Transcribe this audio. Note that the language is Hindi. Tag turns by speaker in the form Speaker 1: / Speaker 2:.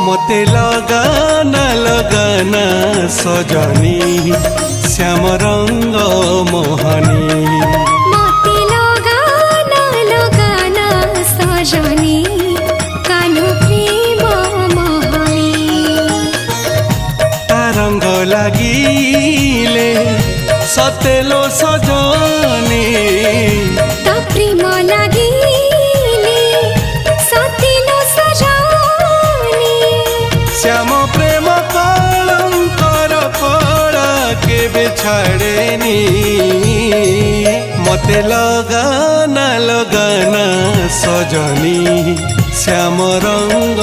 Speaker 1: मते लगाना लगाना सजनी श्याम रंग मोहनी
Speaker 2: मते लगाना लगाना सजनी कालो प्रेम मोहनी
Speaker 1: रंग लागिले सतेलो सजनी
Speaker 2: ता प्रेम लागिले सतेलो सजनी
Speaker 1: श्याम प्रेम कलंकर कला केबे छाड़ेनी मते लगाना लगाना सजनी श्याम रंग